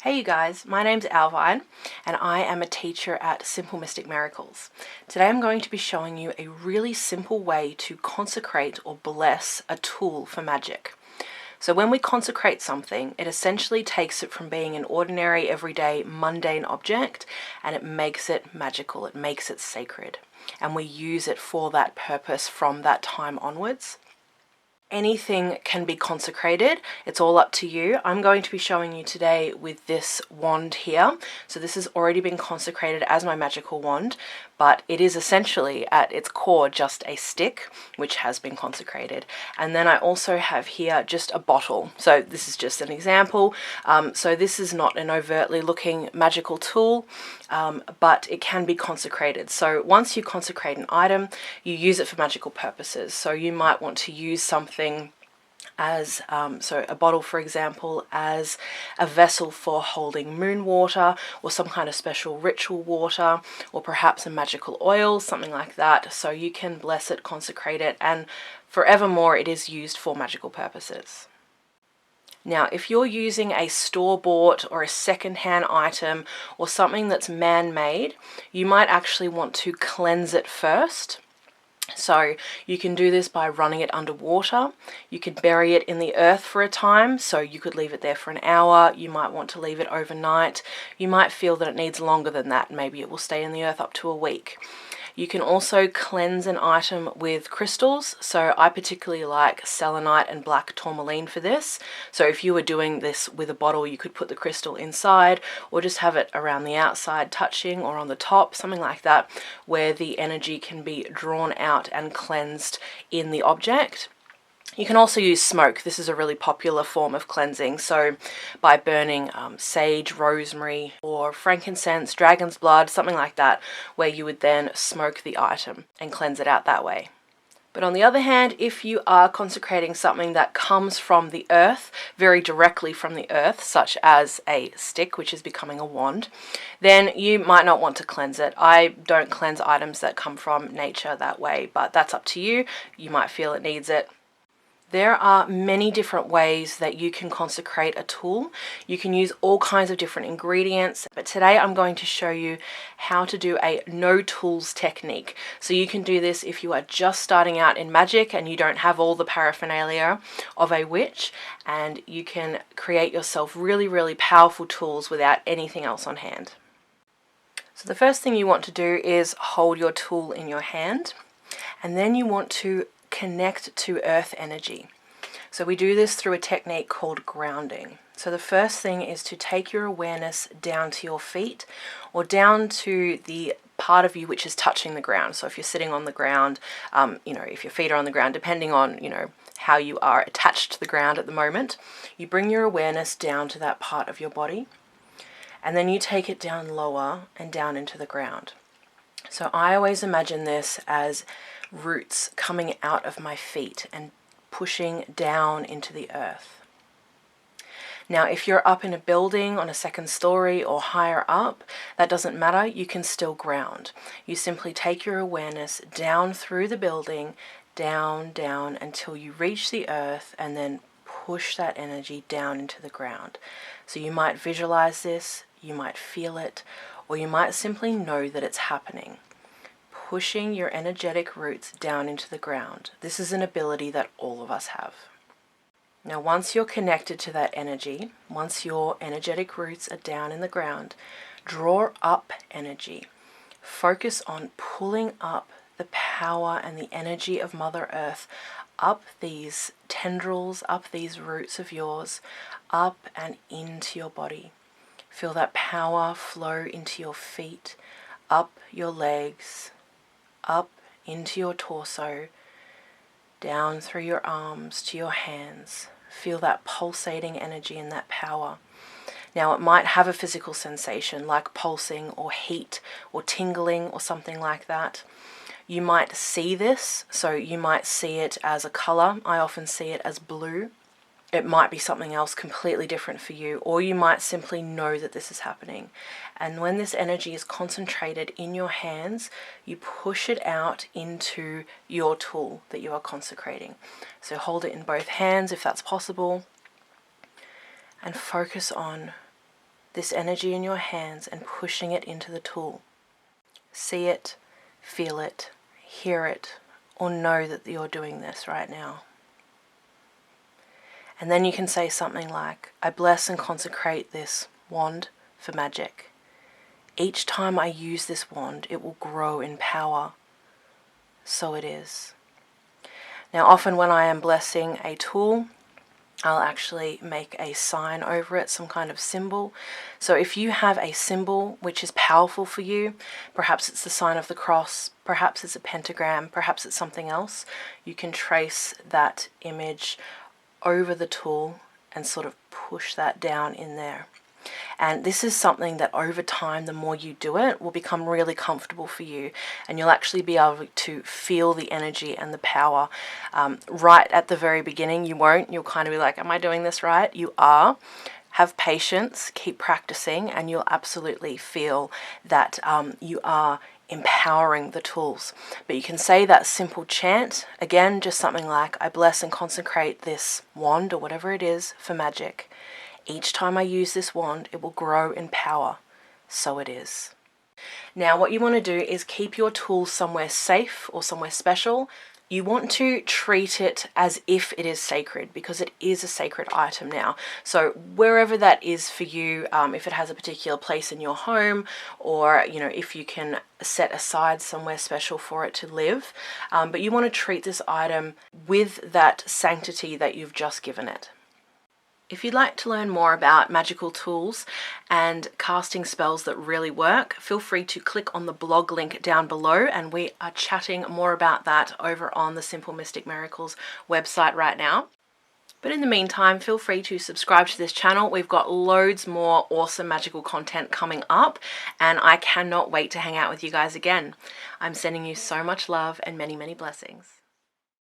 Hey you guys, my name's Alvine and I am a teacher at Simple Mystic Miracles. Today I'm going to be showing you a really simple way to consecrate or bless a tool for magic. So when we consecrate something, it essentially takes it from being an ordinary, everyday, mundane object and it makes it magical, it makes it sacred. And we use it for that purpose from that time onwards. Anything can be consecrated, it's all up to you. I'm going to be showing you today with this wand here. So this has already been consecrated as my magical wand, but it is essentially at its core just a stick which has been consecrated. And then I also have here just a bottle. So this is just an example. So this is not an overtly looking magical tool, but it can be consecrated. So once you consecrate an item, you use it for magical purposes. So you might want to use something as, so a bottle for example, as a vessel for holding moon water or some kind of special ritual water, or perhaps a magical oil, something like that. So you can bless it, consecrate it, and forevermore it is used for magical purposes. Now, if you're using a store-bought or a second-hand item or something that's man-made, you might actually want to cleanse it first. So you can do this by running it underwater. You could bury it in the earth for a time, so you could leave it there for an hour. You might want to leave it overnight. You might feel that it needs longer than that. Maybe it will stay in the earth up to a week. You can also cleanse an item with crystals. So I particularly like selenite and black tourmaline for this. So if you were doing this with a bottle, you could put the crystal inside or just have it around the outside touching or on the top, something like that, where the energy can be drawn out and cleansed in the object. You can also use smoke. This is a really popular form of cleansing. So by burning sage, rosemary, or frankincense, dragon's blood, something like that, where you would then smoke the item and cleanse it out that way. But on the other hand, if you are consecrating something that comes from the earth, very directly from the earth, such as a stick, which is becoming a wand, then you might not want to cleanse it. I don't cleanse items that come from nature that way, but that's up to you. You might feel it needs it. There are many different ways that you can consecrate a tool. You can use all kinds of different ingredients, but today I'm going to show you how to do a no tools technique. So you can do this if you are just starting out in magic and you don't have all the paraphernalia of a witch, and you can create yourself really, really powerful tools without anything else on hand. So the first thing you want to do is hold your tool in your hand, and then you want to connect to earth energy. So we do this through a technique called grounding. So the first thing is to take your awareness down to your feet, or down to the part of you which is touching the ground. So if you're sitting on the ground, if your feet are on the ground, depending on, how you are attached to the ground at the moment, you bring your awareness down to that part of your body, and then you take it down lower and down into the ground. So I always imagine this as roots coming out of my feet and pushing down into the earth. Now, if you're up in a building on a second story or higher up, that doesn't matter, you can still ground. You simply take your awareness down through the building, down, down, until you reach the earth, and then push that energy down into the ground. So you might visualize this, you might feel it, or you might simply know that it's happening. Pushing your energetic roots down into the ground. This is an ability that all of us have. Now, once you're connected to that energy, once your energetic roots are down in the ground, draw up energy. Focus on pulling up the power and the energy of Mother Earth up these tendrils, up these roots of yours, up and into your body. Feel that power flow into your feet, up your legs, up into your torso, down through your arms to your hands. Feel that pulsating energy and that power. Now, it might have a physical sensation like pulsing or heat or tingling or something like that. You might see this, so you might see it as a color. I often see it as blue. It might be something else completely different for you, or you might simply know that this is happening. And when this energy is concentrated in your hands, you push it out into your tool that you are consecrating. So hold it in both hands if that's possible, and focus on this energy in your hands and pushing it into the tool. See it, feel it, hear it, or know that you're doing this right now. And then you can say something like, I bless and consecrate this wand for magic. Each time I use this wand, it will grow in power. So it is. Now, often when I am blessing a tool, I'll actually make a sign over it, some kind of symbol. So if you have a symbol which is powerful for you, perhaps it's the sign of the cross, perhaps it's a pentagram, perhaps it's something else, you can trace that image over the tool and sort of push that down in there. And this is something that over time, the more you do it, will become really comfortable for you, and you'll actually be able to feel the energy and the power. Right at the very beginning, you won't. You'll kind of be like, am I doing this right? You are. Have patience, keep practicing, and you'll absolutely feel that you are empowering the tools. But you can say that simple chant, again, just something like, I bless and consecrate this wand, or whatever it is, for magic. Each time I use this wand, it will grow in power. So it is. Now, what you want to do is keep your tool somewhere safe or somewhere special. You want to treat it as if it is sacred, because it is a sacred item now. So wherever that is for you, if it has a particular place in your home, or if you can set aside somewhere special for it to live, but you want to treat this item with that sanctity that you've just given it. If you'd like to learn more about magical tools and casting spells that really work, feel free to click on the blog link down below, and we are chatting more about that over on the Simple Mystic Miracles website right now. But in the meantime, feel free to subscribe to this channel. We've got loads more awesome magical content coming up, and I cannot wait to hang out with you guys again. I'm sending you so much love and many, many blessings.